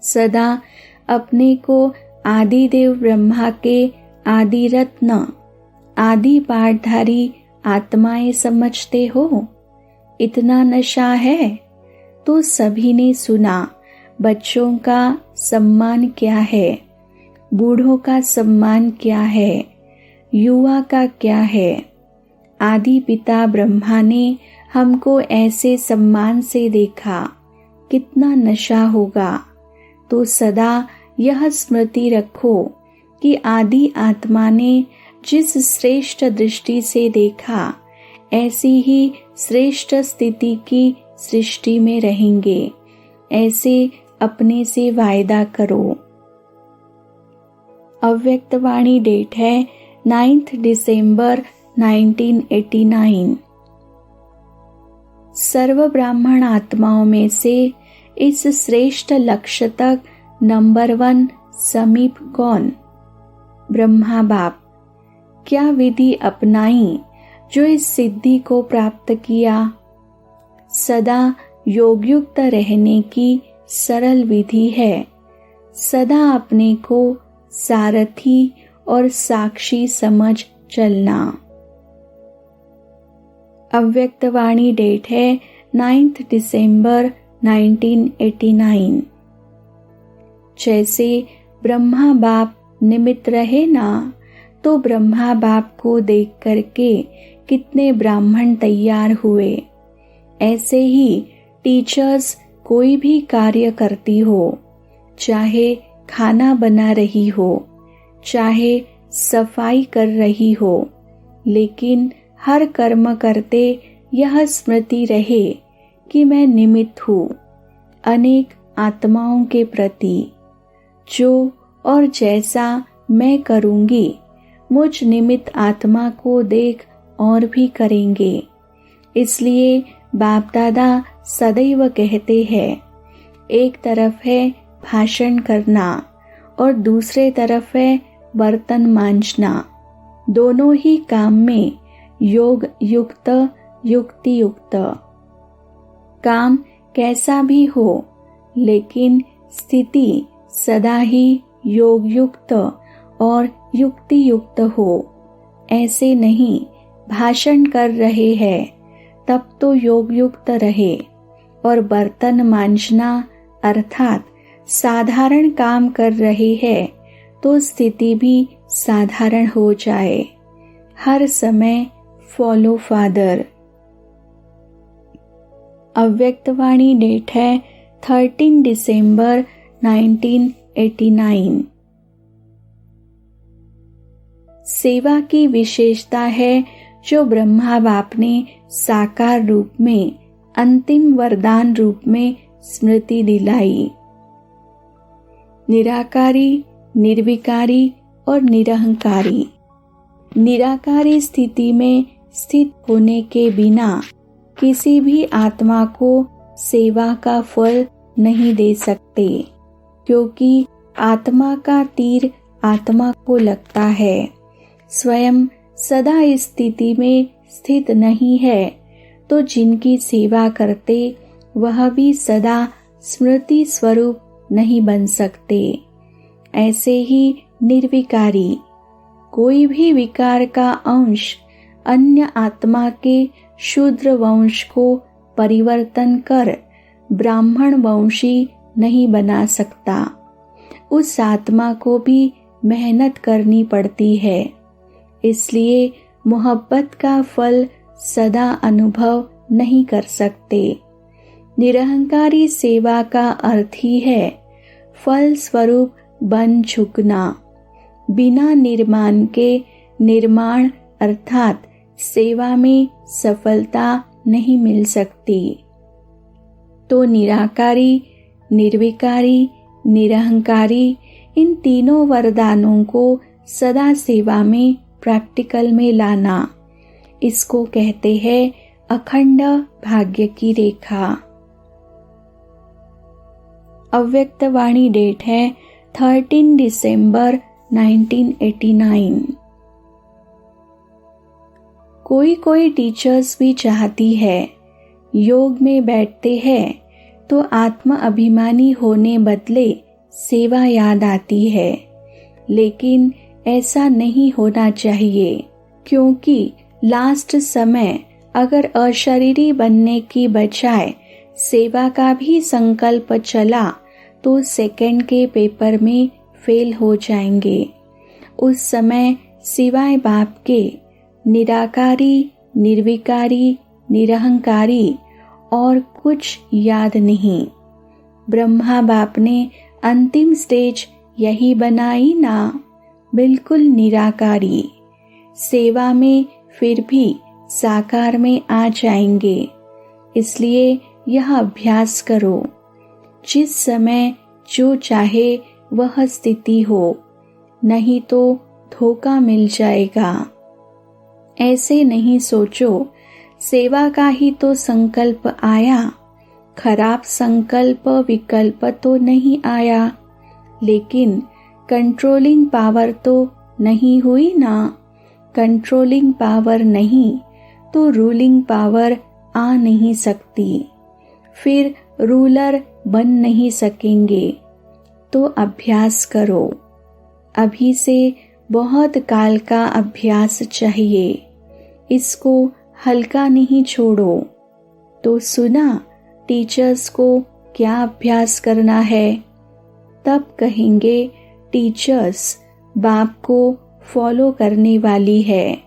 सदा अपने को आदि देव ब्रह्मा के आदि रत्न, आदि पाठधारी आत्माएं समझते हो। इतना नशा है तो सभी ने सुना। बच्चों का सम्मान क्या है, बूढ़ों का सम्मान क्या है, युवा का क्या है। आदि पिता ब्रह्मा ने हमको ऐसे सम्मान से देखा, कितना नशा होगा। तो सदा यह स्मृति रखो कि आदि आत्मा ने जिस श्रेष्ठ दृष्टि से देखा, ऐसी ही श्रेष्ठ स्थिति की सृष्टि में रहेंगे। ऐसे अपने से वायदा करो। अव्यक्तवाणी डेट है 9 दिसंबर 1989। सर्व ब्राह्मण आत्माओं में से इस श्रेष्ठ लक्ष्य तक नंबर 1 समीप कौन? ब्रह्मा बाप। क्या विधि अपनाई जो इस सिद्धि को प्राप्त किया? सदा योगयुक्त रहने की सरल विधि है। सदा अपने को सारथी और साक्षी समझ चलना। अव्यक्तवाणी डेट है 9 दिसंबर 1989। जैसे ब्रह्मा बाप निमित्त रहे ना, तो ब्रह्मा बाप को देख करके कितने ब्राह्मण तैयार हुए। ऐसे ही टीचर्स कोई भी कार्य करती हो, चाहे खाना बना रही हो, चाहे सफाई कर रही हो, लेकिन हर कर्म करते यह स्मृति रहे कि मैं निमित्त हूँ अनेक आत्माओं के प्रति। जो और जैसा मैं करूँगी, मुझ निमित्त आत्मा को देख और भी करेंगे। इसलिए बाप दादा सदैव कहते हैं, एक तरफ है भाषण करना और दूसरे तरफ है बर्तन मांजना। दोनों ही काम में योग युक्त युक्ति युक्त। काम कैसा भी हो, लेकिन स्थिति सदा ही योग युक्त और युक्ति युक्त हो। ऐसे नहीं भाषण कर रहे हैं तब तो योग युक्त रहे, और बर्तन मांजना अर्थात साधारण काम कर रहे हैं तो स्थिति भी साधारण हो जाए। हर समय फॉलो फादर। अव्यक्तवाणी डेट है 13 दिसंबर 1989। सेवा की विशेषता है जो ब्रह्मा बाप ने साकार रूप में, अंतिम वरदान रूप में स्मृति दिलाई। निराकारी, निर्विकारी और निरहंकारी। निराकारी स्थिति में स्थित होने के बिना किसी भी आत्मा को सेवा का फल नहीं दे सकते, क्योंकि आत्मा का तीर आत्मा को लगता है। स्वयं सदा इस स्थिति में स्थित नहीं है तो जिनकी सेवा करते वह भी सदा स्मृति स्वरूप नहीं बन सकते। ऐसे ही निर्विकारी, कोई भी विकार का अंश अन्य आत्मा के शूद्र वंश को परिवर्तन कर ब्राह्मण वंशी नहीं बना सकता। उस आत्मा को भी मेहनत करनी पड़ती है, इसलिए मोहब्बत का फल सदा अनुभव नहीं कर सकते। निरहंकारी सेवा का अर्थ ही है फल स्वरूप बन झुकना। बिना निर्माण के निर्माण अर्थात सेवा में सफलता नहीं मिल सकती। तो निराकारी, निर्विकारी, निरहंकारी इन तीनों वरदानों को सदा सेवा में प्रैक्टिकल में लाना, इसको कहते हैं अखंड भाग्य की रेखा। अव्यक्तवाणी डेट है 13 दिसंबर 1989। कोई टीचर्स भी चाहती है योग में बैठते हैं तो आत्म अभिमानी होने बदले सेवा याद आती है, लेकिन ऐसा नहीं होना चाहिए, क्योंकि लास्ट समय अगर अशरीरी बनने की बजाय सेवा का भी संकल्प चला तो सेकंड के पेपर में फेल हो जाएंगे। उस समय सिवाय बाप के निराकारी, निर्विकारी, निरहंकारी और कुछ याद नहीं। ब्रह्मा बाप ने अंतिम स्टेज यही बनाई ना, बिल्कुल निराकारी। सेवा में फिर भी साकार में आ जाएंगे, इसलिए यह अभ्यास करो। जिस समय जो चाहे वह स्थिति हो, नहीं तो धोखा मिल जाएगा। ऐसे नहीं सोचो सेवा का ही तो संकल्प आया, खराब संकल्प विकल्प तो नहीं आया, लेकिन कंट्रोलिंग पावर तो नहीं हुई ना। कंट्रोलिंग पावर नहीं तो रूलिंग पावर आ नहीं सकती, फिर रूलर बन नहीं सकेंगे। तो अभ्यास करो, अभी से बहुत काल का अभ्यास चाहिए, इसको हल्का नहीं छोड़ो। तो सुना टीचर्स को क्या अभ्यास करना है, तब कहेंगे टीचर्स बाप को फॉलो करने वाली है।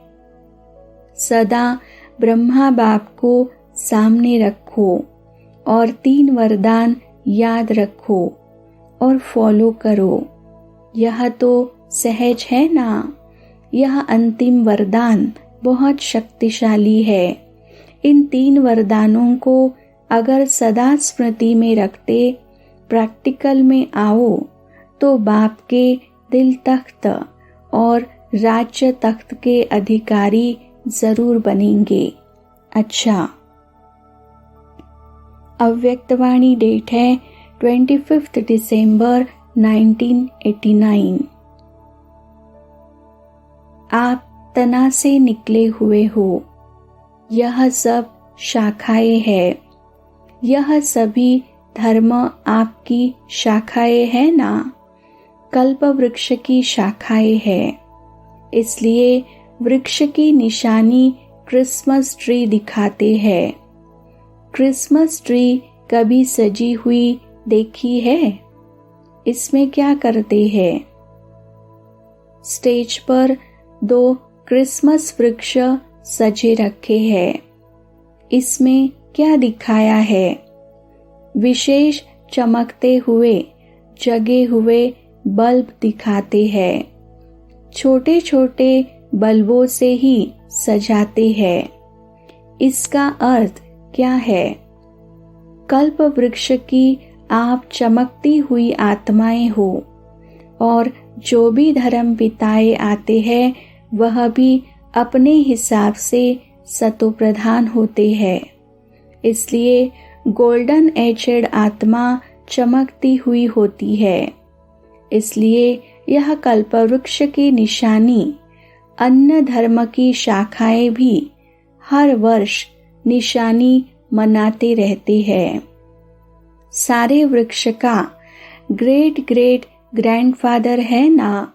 सदा ब्रह्मा बाप को सामने रखो और 3 वरदान याद रखो और फॉलो करो। यह तो सहज है ना। यह अंतिम वरदान बहुत शक्तिशाली है। इन 3 वरदानों को अगर सदा स्मृति में रखते प्रैक्टिकल में आओ तो बाप के दिल तख्त और राज्य तख्त के अधिकारी जरूर बनेंगे। अच्छा, अव्यक्तवाणी डेट है 25 दिसंबर 1989। आप तना से निकले हुए हो। यह सब शाखाएं हैं। यह सभी धर्म आपकी शाखाएं हैं ना। कल्प वृक्ष की शाखाएं हैं, इसलिए वृक्ष की निशानी क्रिसमस ट्री दिखाते हैं। क्रिसमस ट्री कभी सजी हुई देखी है? इसमें क्या करते हैं? स्टेज पर 2 क्रिसमस वृक्ष सजे रखे हैं। इसमें क्या दिखाया है? विशेष चमकते हुए जगे हुए बल्ब दिखाते हैं। छोटे छोटे बल्बों से ही सजाते हैं। इसका अर्थ क्या है? कल्प वृक्ष की आप चमकती हुई आत्माएं हो और जो भी धर्म पिताएं आते हैं वह भी अपने हिसाब से सतोप्रधान होते हैं। इसलिए गोल्डन एजेड आत्मा चमकती हुई होती है। इसलिए यह कल्पवृक्ष की निशानी अन्य धर्म की शाखाएं भी हर वर्ष निशानी मनाते रहते हैं। सारे वृक्ष का ग्रेट ग्रेट ग्रैंडफादर है ना?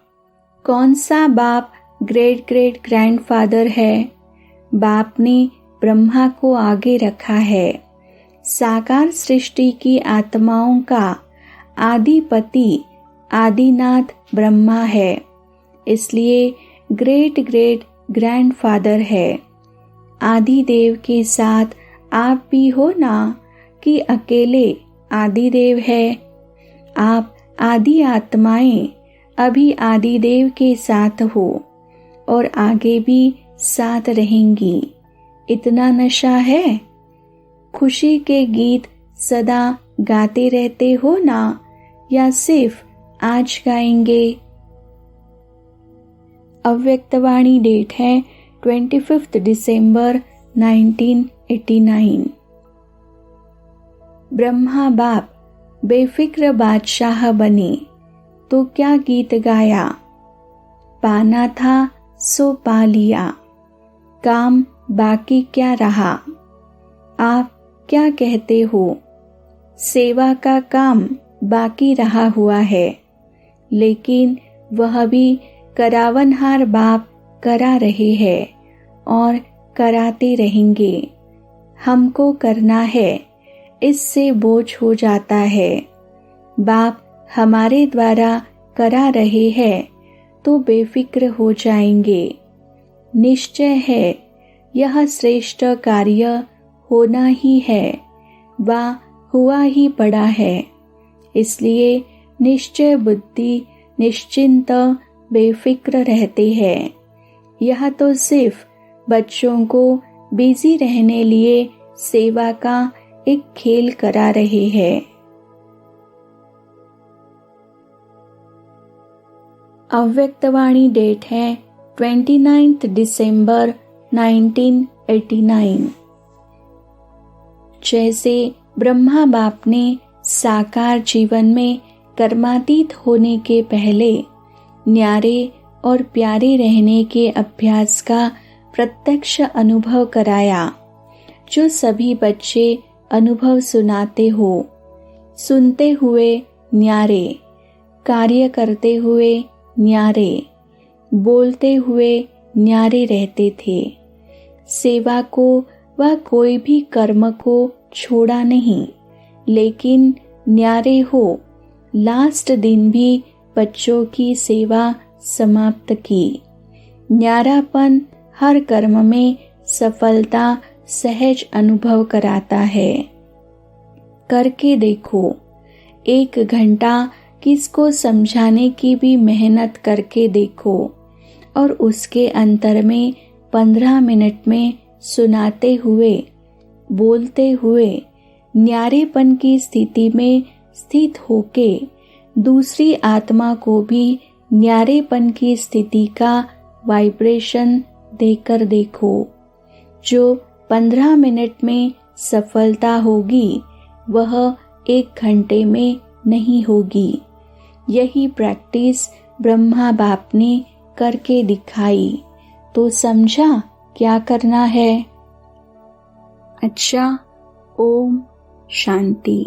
कौन सा बाप ग्रेट ग्रेट ग्रैंडफादर है? बाप ने ब्रह्मा को आगे रखा है। साकार सृष्टि की आत्माओं का आदिपति आदिनाथ ब्रह्मा है। इसलिए ग्रेट ग्रेट ग्रैंडफादर है। आदिदेव के साथ आप भी हो ना कि अकेले आदिदेव है? आप आदि आत्माएं अभी आदिदेव के साथ हो और आगे भी साथ रहेंगी। इतना नशा है? खुशी के गीत सदा गाते रहते हो ना या सिर्फ आज गाएंगे? अव्यक्तवाणी डेट है 25 दिसंबर 1989। ब्रह्मा बाप बेफिक्र बादशाह बने तो क्या गीत गाया? पाना था सो पा लिया, काम बाकी क्या रहा? आप क्या कहते हो? सेवा का काम बाकी रहा हुआ है, लेकिन वह भी करावनहार बाप करा रहे हैं और कराते रहेंगे। हमको करना है, इससे बोझ हो जाता है। बाप हमारे द्वारा करा रहे हैं तो बेफिक्र हो जाएंगे। निश्चय है यह श्रेष्ठ कार्य होना ही है, वा हुआ ही पड़ा है। इसलिए निश्चय बुद्धि निश्चिंत बेफिक्र रहते हैं। यह तो सिर्फ बच्चों को बिजी रहने लिए सेवा का एक खेल करा रहे हैं। अव्यक्तवाणी डेट है 29 दिसंबर 1989। जैसे ब्रह्मा बाप ने साकार जीवन में कर्मातीत होने के पहले न्यारे और प्यारे रहने के अभ्यास का प्रत्यक्ष अनुभव कराया, जो सभी बच्चे अनुभव सुनाते हो। सुनते हुए न्यारे, कार्य करते हुए न्यारे, बोलते हुए न्यारे रहते थे। सेवा को व कोई भी कर्म को छोड़ा नहीं, लेकिन न्यारे हो। लास्ट दिन भी बच्चों की सेवा समाप्त की। न्यारापन हर कर्म में सफलता सहज अनुभव कराता है। करके देखो। 1 घंटा किसको समझाने की भी मेहनत करके देखो और उसके अंतर में 15 मिनट में सुनाते हुए, बोलते हुए, न्यारेपन की स्थिति में स्थित होके दूसरी आत्मा को भी न्यारेपन की स्थिति का वाइब्रेशन देकर देखो। जो 15 मिनट में सफलता होगी वह 1 घंटे में नहीं होगी। यही प्रैक्टिस ब्रह्मा बाप ने करके दिखाई। तो समझा क्या करना है? अच्छा, ओम शांति।